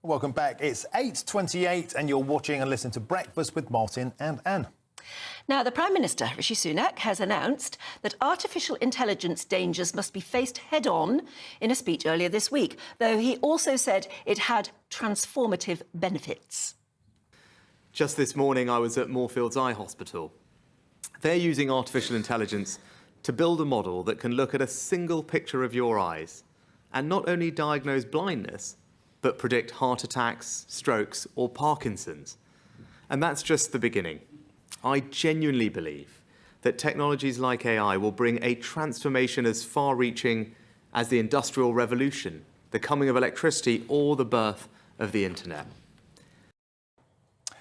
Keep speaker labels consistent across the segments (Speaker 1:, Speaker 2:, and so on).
Speaker 1: Welcome back. It's 8:28 and you're watching and listening to Breakfast with Martin and Anne.
Speaker 2: Now, the Prime Minister, Rishi Sunak, has announced that artificial intelligence dangers must be faced head-on in a speech earlier this week, though he also said it had transformative benefits.
Speaker 3: Just this morning, I was at Moorfields Eye Hospital. They're using artificial intelligence to build a model that can look at a single picture of your eyes and not only diagnose blindness, but predict heart attacks, strokes, or Parkinson's. And that's just the beginning. I genuinely believe that technologies like AI will bring a transformation as far-reaching as the Industrial Revolution, the coming of electricity, or the birth of the internet.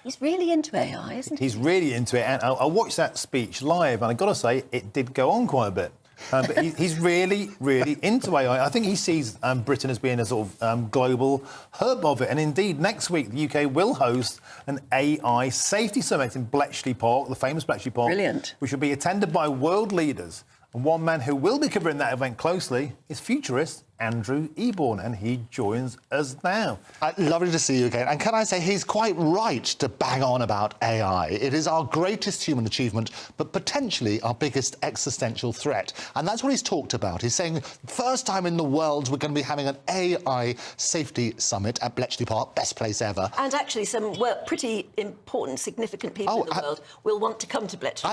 Speaker 2: He's really into AI, isn't he?
Speaker 1: He's really into it, and I watched that speech live, and I've got to say, it did go on quite a bit. But he's really, really into AI. I think he sees Britain as being a sort of global hub of it. And indeed, next week, the UK will host an AI safety summit in Bletchley Park, the famous Bletchley Park.
Speaker 2: Brilliant.
Speaker 1: Which will be attended by world leaders. And one man who will be covering that event closely is Futurist Andrew Eborn, and he joins us now.
Speaker 4: Lovely to see you again. And can I say, he's quite right to bang on about AI. It is our greatest human achievement, but potentially our biggest existential threat. And that's what he's talked about. He's saying, first time in the world, we're going to be having an AI safety summit at Bletchley Park, best place ever.
Speaker 2: And actually some pretty important, significant people in the world will want to come to Bletchley.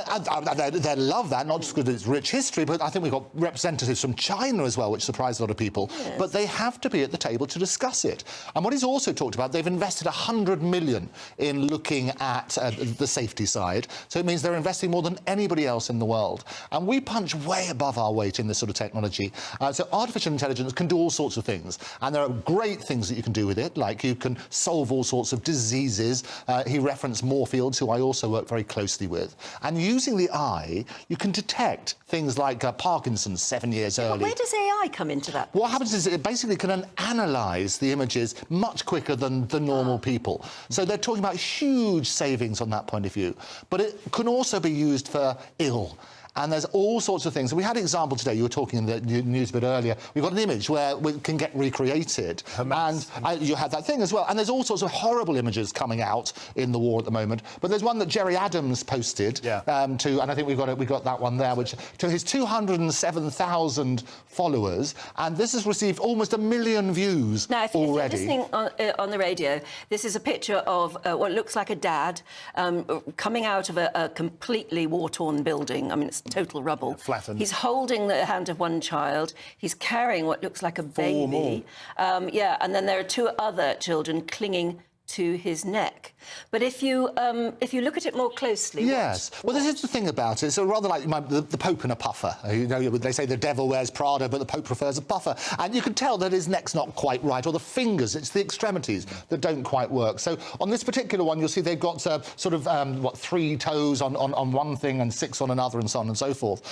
Speaker 4: They love that, not just because it's rich history, but I think we've got representatives from China as well, which surprised a lot of people. Yes. But they have to be at the table to discuss it. And what he's also talked about, they've invested 100 million in looking at the safety side. So it means they're investing more than anybody else in the world. And we punch way above our weight in this sort of technology. So artificial intelligence can do all sorts of things. And there are great things that you can do with it, like you can solve all sorts of diseases. He referenced Moorfields, who I also work very closely with. And using the eye, you can detect things like Parkinson's 7 years early.
Speaker 2: Where does AI come into that?
Speaker 4: What happens is it basically can analyse the images much quicker than the normal people. So they're talking about huge savings on that point of view. But it can also be used for ill. And there's all sorts of things. We had an example today, you were talking in the news a bit earlier. We've got an image where it can get recreated. Hamas. And you had that thing as well. And there's all sorts of horrible images coming out in the war at the moment. But there's one that Jerry Adams posted, and I think we got that one there, which to his 207,000 followers. And this has received almost 1 million views already.
Speaker 2: If you're listening on the radio, this is a picture of what looks like a dad coming out of a completely war-torn building. I mean, it's total rubble.
Speaker 1: Yeah, flattened.
Speaker 2: He's holding the hand of one child. He's carrying what looks like a baby. And then there are two other children clinging to his neck. But if you look at it more closely...
Speaker 4: Yes. Well, this is the thing about it. So rather like the Pope in a puffer. You know, they say the devil wears Prada, but the Pope prefers a puffer. And you can tell that his neck's not quite right, or the fingers, it's the extremities that don't quite work. So on this particular one, you'll see they've got sort of, 3 toes on one thing and 6 on another, and so on and so forth.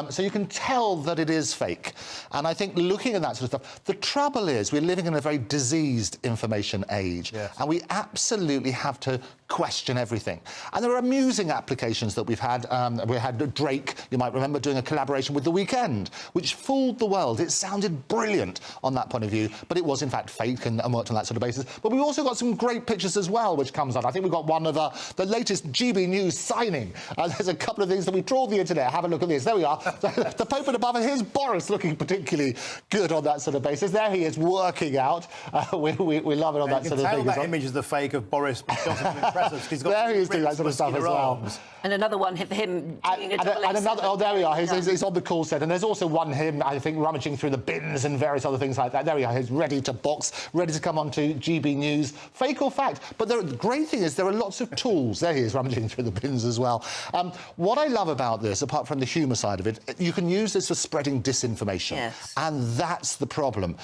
Speaker 4: So you can tell that it is fake. And I think looking at that sort of stuff, the trouble is we're living in a very diseased information age. Yes. And we absolutely have to question everything. And there are amusing applications that we've had. We had Drake, you might remember, doing a collaboration with The Weeknd, which fooled the world. It sounded brilliant on that point of view, but it was in fact fake and worked on that sort of basis. But we've also got some great pictures as well, which comes on. I think we've got one of the latest GB News signing. There's a couple of things that we trawled the internet. Have a look at this. There we are. The Pope and above, and here's Boris looking particularly good on that sort of basis. There he is working out. We love it on that sort of thing.
Speaker 1: That image is the fake of Boris Johnson. He's got
Speaker 4: there he is doing that sort of stuff as well.
Speaker 2: And another one of him doing a double
Speaker 4: and another, oh, there we are. He's on the call set. And there's also one him, I think, rummaging through the bins and various other things like that. There we are. He's ready to box, ready to come on to GB News. Fake or fact? But the great thing is there are lots of tools. There he is, rummaging through the bins as well. What I love about this, apart from the humour side of it, you can use this for spreading disinformation.
Speaker 2: Yes.
Speaker 4: And that's the problem.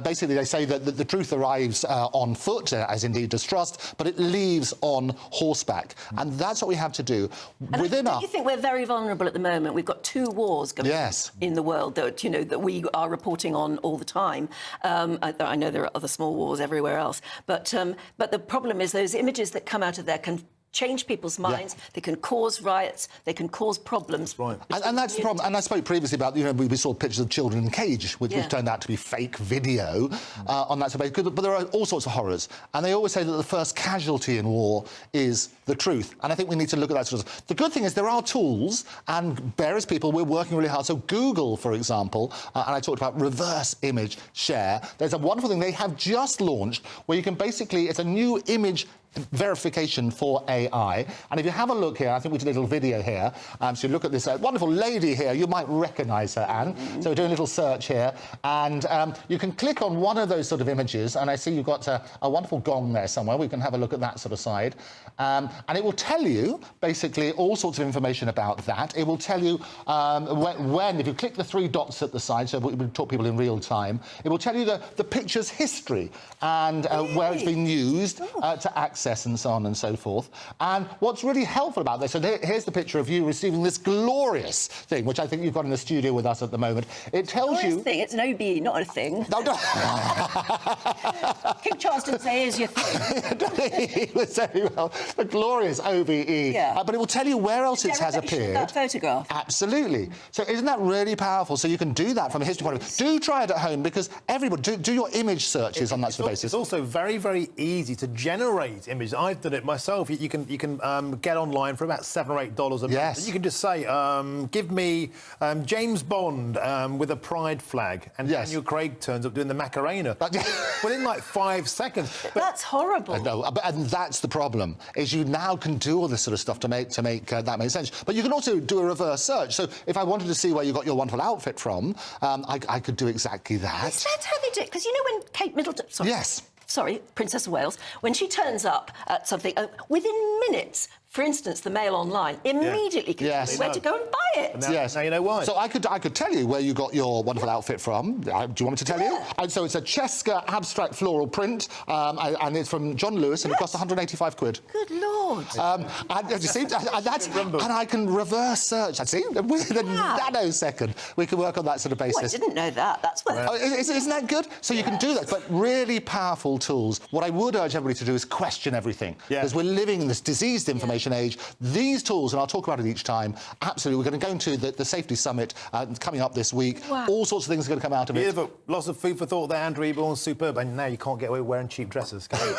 Speaker 4: Basically, they say that the truth arrives on foot, as indeed does trust, but it leaves on horseback. And that's what we have to do.
Speaker 2: Don't you think we're very vulnerable at the moment? We've got 2 wars going on in the world that, you know, that we are reporting on all the time. I know there are other small wars everywhere else, but the problem is those images that come out of there can change people's minds, they can cause riots, they can cause problems.
Speaker 1: Right.
Speaker 4: And that's the problem. And I spoke previously about, we saw pictures of children in a cage, which turned out to be fake video on that debate. But there are all sorts of horrors. And they always say that the first casualty in war is the truth. And I think we need to look at that sort of stuff. The good thing is there are tools, and various people, we're working really hard. So Google, for example, and I talked about reverse image share. There's a wonderful thing they have just launched where you can basically, it's a new image verification for AI. And if you have a look here, I think we did a little video here. So you look at this wonderful lady here. You might recognise her, Anne. So we're doing a little search here. And you can click on one of those sort of images. And I see you've got a wonderful gong there somewhere. We can have a look at that sort of side. And it will tell you, basically, all sorts of information about that. It will tell you when, if you click the 3 dots at the side, so we talk people in real time, it will tell you the picture's history and where it's been used to access and so on and so forth. And what's really helpful about this, so here's the picture of you receiving this glorious thing, which I think you've got in the studio with us at the moment. It tells you...
Speaker 2: thing. It's an OBE, not a thing.
Speaker 4: No, no.
Speaker 2: King Charles didn't say, here's your thing.
Speaker 4: He was saying, well, the glorious OBE.
Speaker 2: Yeah.
Speaker 4: But it will tell you where else it has appeared.
Speaker 2: That photograph.
Speaker 4: Absolutely. So isn't that really powerful? So you can do that from a history point of view. Do try it at home, because everybody... Do your image searches on that sort of basis.
Speaker 1: It's also very, very easy to generate images. I've done it myself. You can get online for about $7 or $8 a month.
Speaker 4: Yes.
Speaker 1: And you can just say, give me James Bond with a pride flag, and Daniel Craig turns up doing the Macarena within like 5 seconds.
Speaker 2: But that's horrible.
Speaker 4: No, and that's the problem, is you now can do all this sort of stuff to make that make sense. But you can also do a reverse search. So if I wanted to see where you got your wonderful outfit from, I could do exactly that.
Speaker 2: That's how they do it, because you know when Kate Middleton... Sorry, Princess of Wales, when she turns up at something, within minutes, for instance, the Mail Online immediately can tell you where to go and buy it.
Speaker 1: Now you know why.
Speaker 4: So I could tell you where you got your wonderful outfit from. Do you want me to tell you? And so it's a Cheska abstract floral print, and it's from John Lewis, and it costs 185 quid.
Speaker 2: Good Lord.
Speaker 4: And you see, and I can reverse search. I see, within a nanosecond, we can work on that sort of basis.
Speaker 2: Oh, I didn't know that. That's what...
Speaker 4: Isn't that good? So you can do that, but really powerful tools. What I would urge everybody to do is question everything, because we're living in this diseased information age. These tools, and I'll talk about it each time, absolutely. We're going to go into the Safety Summit coming up this week.
Speaker 2: Wow.
Speaker 4: All sorts of things are going to come out of it.
Speaker 1: Lots of food for thought there, Andrew Eborn, superb. And now you can't get away wearing cheap dresses, can you?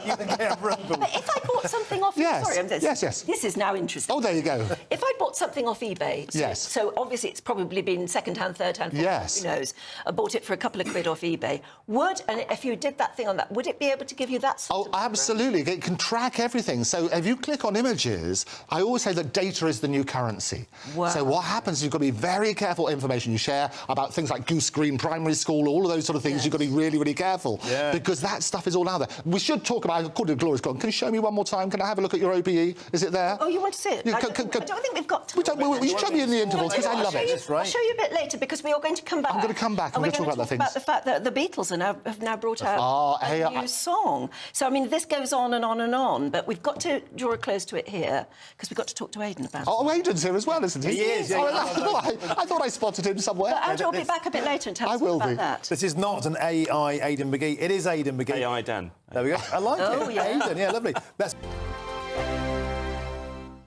Speaker 1: you can get
Speaker 2: But if I bought something off... Sorry, this is now interesting.
Speaker 4: Oh, there you go.
Speaker 2: If I bought something off eBay... So obviously it's probably been second-hand, third-hand, who knows? I bought it for a couple of quid off eBay. And if you did that thing on that, would it be able to give you that sort of...
Speaker 4: absolutely. It can track everything. So if you click on images, I always say that data is the new currency.
Speaker 2: Wow.
Speaker 4: So what happens is you've got to be very careful information you share about things like Goose Green Primary School, all of those sort of things. You've got to be really, really careful, because that stuff is all out there. We should talk about, according to Gloria's gone, can you show me one more time? Can I have a look at your OBE? Is it there?
Speaker 2: Oh, you want to see it? I don't think we've got time.
Speaker 4: You show me in the intervals, because I love it.
Speaker 2: I'll show you a bit later, because we are going to come back.
Speaker 4: I'm going to come back and we're going to talk about the things.
Speaker 2: About the fact that the Beatles have now brought out a new song. So, I mean, this goes on and on and on, but we've got to draw a close to it here, because we've got to talk to Aidan about it.
Speaker 4: Oh, Aidan's here as well, isn't he?
Speaker 1: He is,
Speaker 4: I thought I spotted him somewhere.
Speaker 2: But Andrew will be back a bit later and tell us about that.
Speaker 1: This is not an AI Aidan McGee. It is Aidan McGee.
Speaker 5: AI Dan.
Speaker 1: There we go. I like it.
Speaker 2: Oh, yeah.
Speaker 1: Aidan, yeah, lovely. That's...